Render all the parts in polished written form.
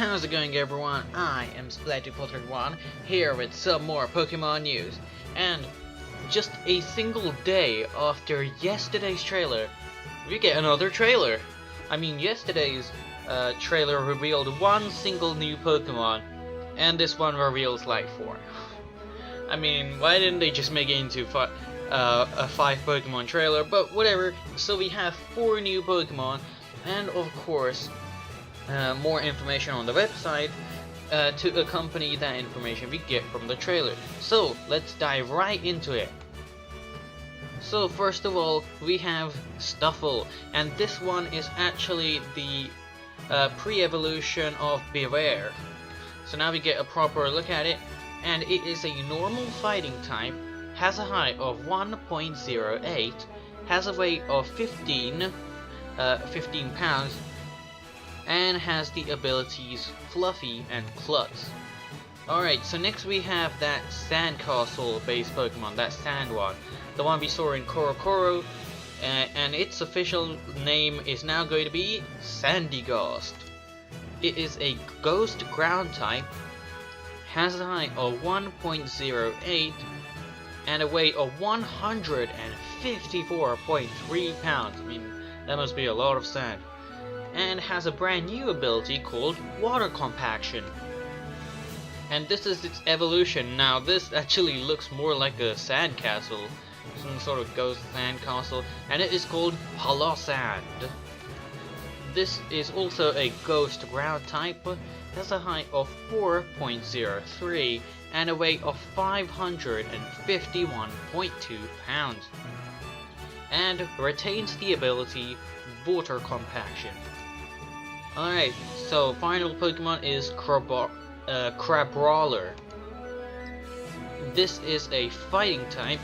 how's it going everyone? I am Splattypotter1 here with some more Pokemon news. And just a single day after yesterday's trailer, we get another trailer. I mean, yesterday's trailer revealed one single new Pokemon, and this one reveals like 4. I mean, why didn't they just make it into a 5 Pokemon trailer? But whatever, so we have 4 new Pokemon, and of course, more information on the website to accompany that information we get from the trailer. So let's dive right into it. So first of all, we have Stuffle, and this one is actually the pre-evolution of Beware. So now we get a proper look at it, and it is a normal fighting type, has a height of 1.08, has a weight of 15 pounds, and has the abilities Fluffy and Klutz. Alright, so next we have that Sandcastle based Pokemon, that sand one, the one we saw in Korokoro, and its official name is now going to be Sandygast. It is a ghost ground type, has a height of 1.08 and a weight of 154.3 pounds. I mean, that must be a lot of sand. And has a brand new ability called Water Compaction. And this is its evolution. Now this actually looks more like a sand castle, some sort of ghost sand castle, and it is called Holosand. This is also a ghost ground type, has a height of 4.03 and a weight of 551.2 pounds, and retains the ability Water Compaction. Alright, so final Pokemon is Crabrawler. This is a fighting type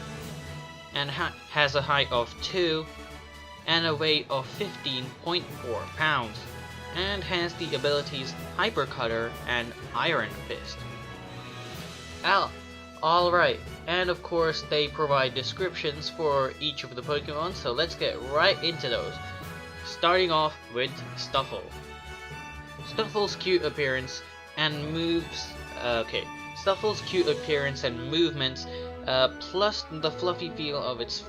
and has a height of 2 and a weight of 15.4 pounds, and has the abilities Hyper Cutter and Iron Fist. Alright, and of course they provide descriptions for each of the Pokemon, so let's get right into those. Starting off with Stuffle. Stuffle's cute appearance and moves. Stuffle's cute appearance and movements, plus the fluffy feel of its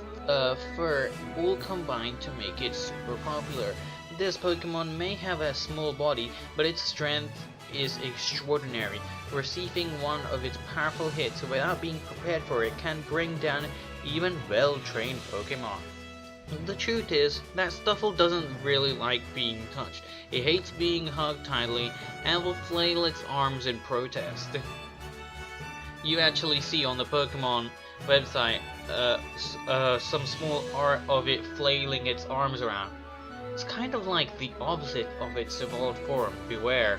fur, all combine to make it super popular. This Pokemon may have a small body, but its strength is extraordinary. Receiving one of its powerful hits without being prepared for it can bring down even well-trained Pokemon. The truth is that Stuffle doesn't really like being touched. It hates being hugged tightly and will flail its arms in protest. You actually see on the Pokemon website some small art of it flailing its arms around. It's kind of like the opposite of its evolved form, Beware.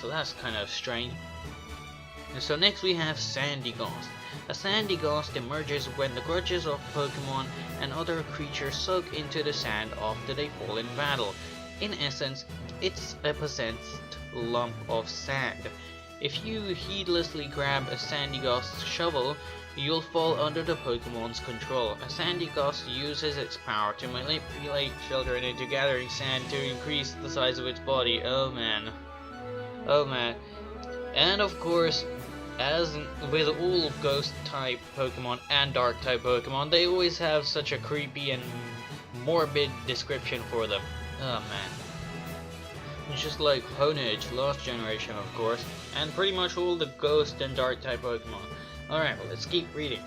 So that's kind of strange. And so next we have Sandygast. A Sandygast emerges when the grudges of Pokemon and other creatures soak into the sand after they fall in battle. In essence, it's a possessed lump of sand. If you heedlessly grab a Sandygast's shovel, you'll fall under the Pokemon's control. A Sandygast uses its power to manipulate children into gathering sand to increase the size of its body. Oh man. Oh man. And of course, as with all ghost type Pokemon and dark type Pokemon, they always have such a creepy and morbid description for them. Oh man. It's just like Honedge, last generation of course, and pretty much all the ghost and dark type Pokemon. Alright, well, let's keep reading.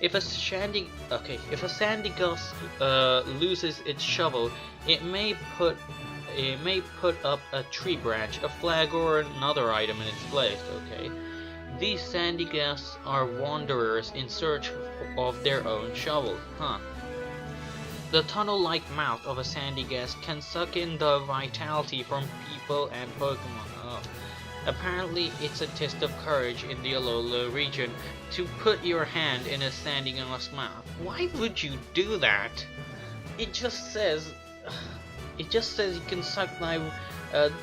If a Sandygast loses its shovel, it may put up a tree branch, a flag, or another item in its place. Okay. These Sandygasts are wanderers in search of their own shovel. The tunnel-like mouth of a Sandygast can suck in the vitality from people and Pokemon. Apparently, it's a test of courage in the Alola region to put your hand in a Sandygast's mouth. Why would you do that? It just says you can suck the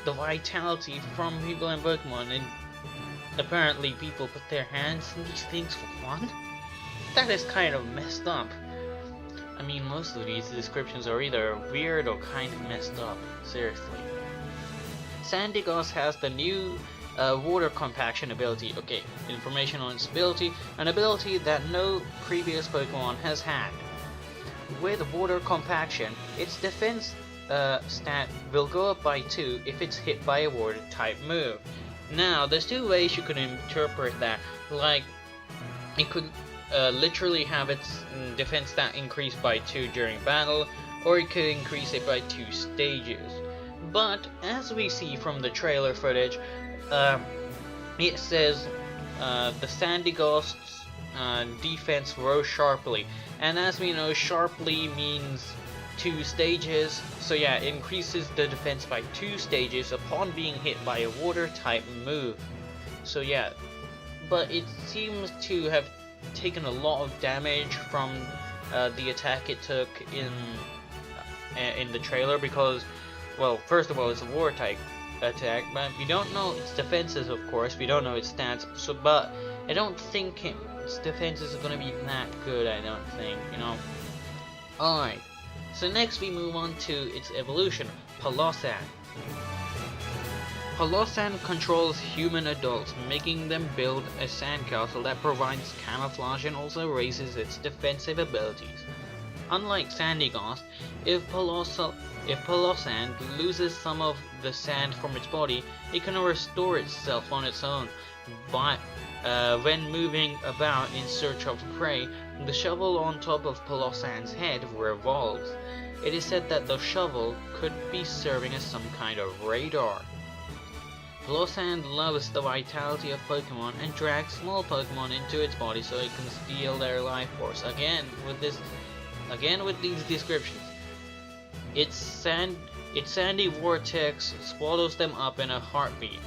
vitality from people and Pokemon, and apparently people put their hands in these things for fun? That is kind of messed up. I mean, most of these descriptions are either weird or kind of messed up. Seriously. Sandigos has the new water compaction ability. Okay, information on its ability, an ability that no previous Pokemon has had. With water compaction, its defense stat will go up by 2 if it's hit by a water type move. Now, there's two ways you could interpret that. Like, it could literally have its defense stat increased by 2 during battle, or it could increase it by 2 stages. But as we see from the trailer footage, it says the Sandigos defense rose sharply, and as we know, sharply means 2 stages, so yeah, it increases the defense by 2 stages upon being hit by a water type move. So yeah, but it seems to have taken a lot of damage from the attack it took in the trailer, because, well, first of all, it's a water type attack, but we don't know its defenses, of course, we don't know its stats, so, but I don't think its defenses are gonna be that good, I don't think, you know. Alright, so next we move on to its evolution, Palossand. Palossand controls human adults, making them build a sandcastle that provides camouflage and also raises its defensive abilities. Unlike Sandigos, if Palossand loses some of the sand from its body, it can restore itself on its own. But when moving about in search of prey, the shovel on top of Palossand's head revolves. It is said that the shovel could be serving as some kind of radar. Palossand loves the vitality of Pokemon and drags small Pokemon into its body so it can steal their life force. Again with these descriptions. Its sandy vortex swallows them up in a heartbeat.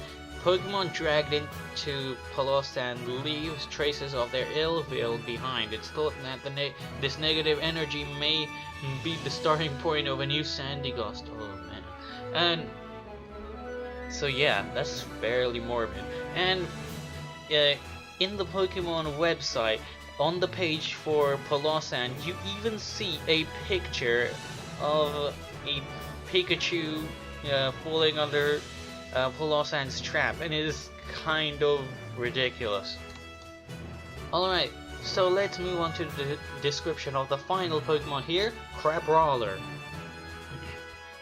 Pokemon dragged into Palossand leaves traces of their ill will behind. It's thought that this negative energy may be the starting point of a new Sandigos. Oh man. And so yeah, that's fairly morbid. And in the Pokemon website, on the page for Palossand, you even see a picture of a Pikachu falling under Palossand's trap, and it is kind of ridiculous. Alright, so let's move on to the description of the final Pokemon here, Crabrawler.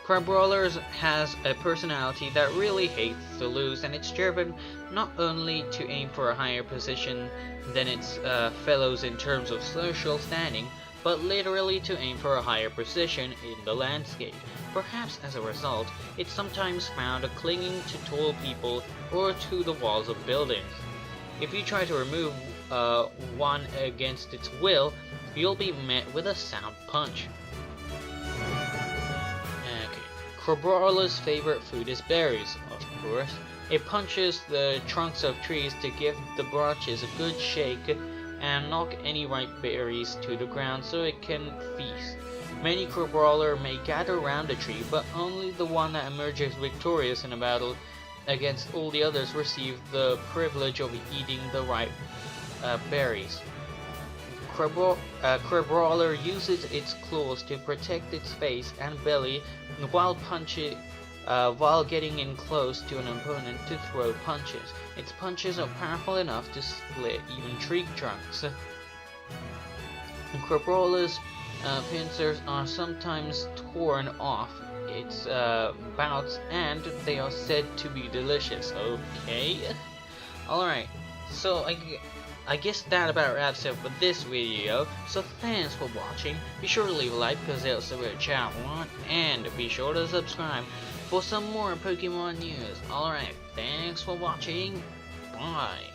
Crabrawler has a personality that really hates to lose, and it's driven not only to aim for a higher position than its fellows in terms of social standing, but literally to aim for a higher position in the landscape. Perhaps as a result, it's sometimes found clinging to tall people or to the walls of buildings. If you try to remove one against its will, you'll be met with a sound punch. Crabrawler's favorite food is berries, of course. It punches the trunks of trees to give the branches a good shake and knock any ripe berries to the ground so it can feast. Many Crabrawler may gather around a tree, but only the one that emerges victorious in a battle against all the others receive the privilege of eating the ripe berries. Crabrawler uses its claws to protect its face and belly while getting in close to an opponent to throw punches. Its punches are powerful enough to split even tree trunks. Crabrawler's pincers are sometimes torn off its bouts, and they are said to be delicious. Okay? Alright, so I guess that about wraps up for this video. So thanks for watching. Be sure to leave a like because it'll super chat a lot, and be sure to subscribe for some more Pokemon news. Alright, thanks for watching. Bye.